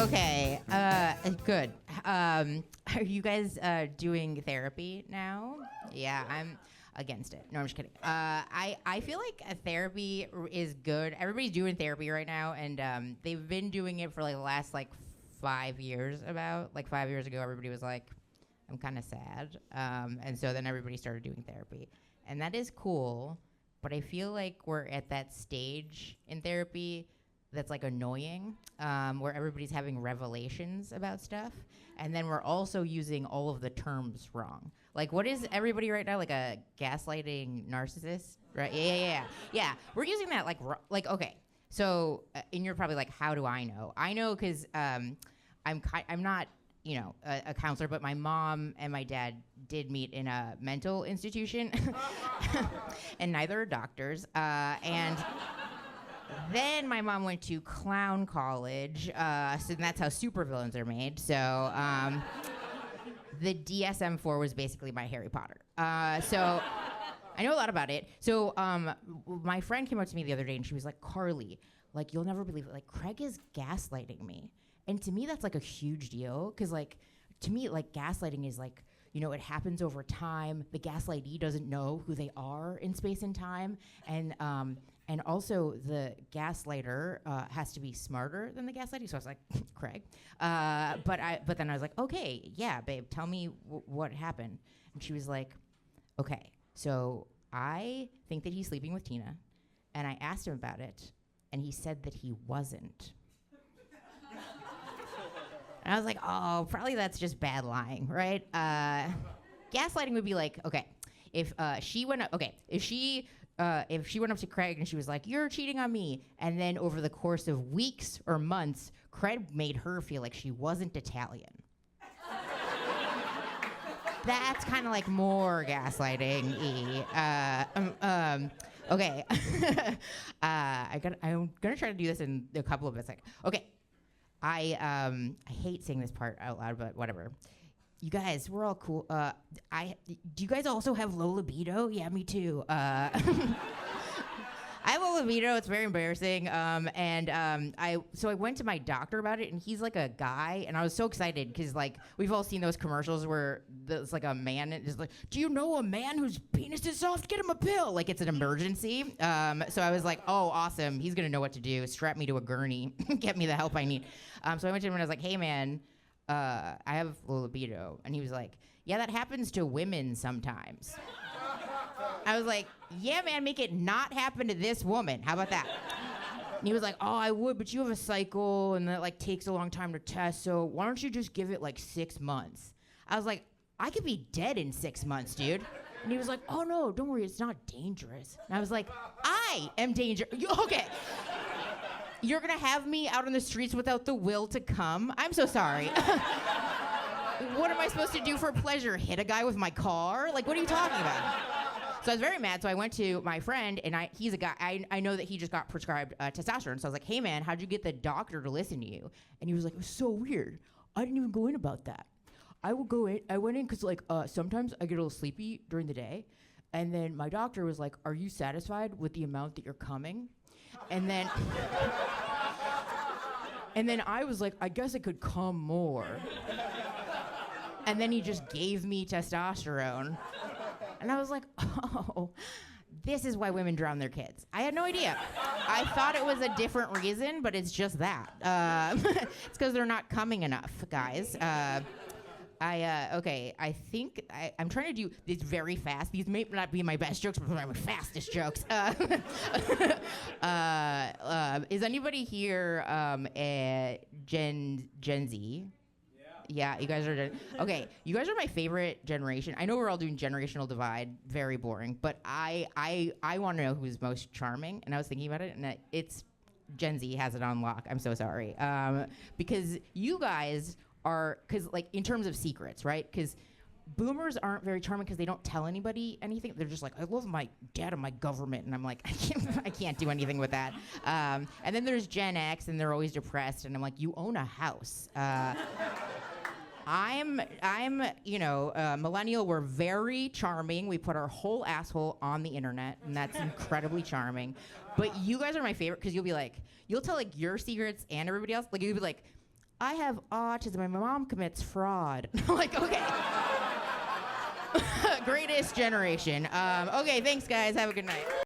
Okay. Good. Are you guys doing therapy now? Yeah, I'm against it. No, I'm just kidding. I feel like therapy is good. Everybody's doing therapy right now, and they've been doing it for like the last 5 years. About 5 years ago, everybody was like, "I'm kind of sad," and so then everybody started doing therapy, and that is cool. But I feel like we're at that stage in therapy that's annoying, where everybody's having revelations about stuff, and then we're also using all of the terms wrong. What is everybody right now, a gaslighting narcissist, right? Yeah. We're using that okay. So, and you're probably like, how do I know? I know because I'm not a counselor, but my mom and my dad did meet in a mental institution, and neither are doctors, and. Then my mom went to clown college, so that's how supervillains are made. So the DSM-4 was basically my Harry Potter. So I know a lot about it. So my friend came up to me the other day and she was like, "Carly, you'll never believe it. Craig is gaslighting me." And to me, that's a huge deal, because to me, gaslighting is it happens over time. The gaslightee doesn't know who they are in space and time, and also the gaslighter has to be smarter than the gaslighting. So I was like, Craig. But then I was like, okay, yeah, babe, tell me what happened. And she was like, okay, so I think that he's sleeping with Tina, and I asked him about it, and he said that he wasn't. And I was like, oh, probably that's just bad lying, right? Gaslighting would be okay, if she went up to Craig and she was like, "You're cheating on me," and then over the course of weeks or months, Craig made her feel like she wasn't Italian. That's kind of more gaslighting-y. Okay. I'm gonna try to do this in a couple of minutes. Okay. I hate saying this part out loud, but whatever. You guys, we're all cool. Do you guys also have low libido? Yeah, me too. I have low libido. It's very embarrassing. So I went to my doctor about it, and he's a guy, and I was so excited because we've all seen those commercials where there's a man and is like, "Do you know a man whose penis is soft? Get him a pill." It's an emergency. So I was like, "Oh, awesome! He's gonna know what to do. Strap me to a gurney, get me the help I need." So I went to him and I was like, "Hey, man. I have low libido." And he was like, "Yeah, that happens to women sometimes." I was like, "Yeah, man, make it not happen to this woman. How about that?" And he was like, "Oh, I would, but you have a cycle, and that takes a long time to test, so why don't you just give it 6 months?" I was like, "I could be dead in 6 months, dude." And he was like, "Oh, no, don't worry, it's not dangerous." And I was like, "I am dangerous." Okay. You're gonna have me out on the streets without the will to come? I'm so sorry. What am I supposed to do for pleasure? Hit a guy with my car? What are you talking about? So I was very mad, so I went to my friend, and he's a guy, I know that he just got prescribed testosterone, so I was like, "Hey man, how'd you get the doctor to listen to you?" And he was like, "It was so weird. I didn't even go in about that. I went in because sometimes I get a little sleepy during the day, and then my doctor was like, 'Are you satisfied with the amount that you're coming?' And then I was like, 'I guess I could come more.' And then he just gave me testosterone. And I was like, oh, this is why women drown their kids. I had no idea. I thought it was a different reason, but it's just that. It's because they're not coming enough, guys. I think I'm trying to do this very fast. These may not be my best jokes, but they're my fastest jokes. Is anybody here Gen Z? Yeah, you guys are. Okay, you guys are my favorite generation. I know we're all doing generational divide, very boring, but I want to know who's most charming, and I was thinking about it, and it's Gen Z has it on lock. I'm so sorry, because you guys are, in terms of secrets, right? Because boomers aren't very charming because they don't tell anybody anything. They're just like, "I love my dad and my government," and I'm like, I can't do anything with that. And then there's Gen X, and they're always depressed, and I'm like, "You own a house." I'm millennial. We're very charming. We put our whole asshole on the internet, and that's incredibly charming. But you guys are my favorite because you'll tell your secrets and everybody else. You'll be like, I have autism and my mom commits fraud. I'm like, okay. Greatest generation. Okay, thanks guys. Have a good night.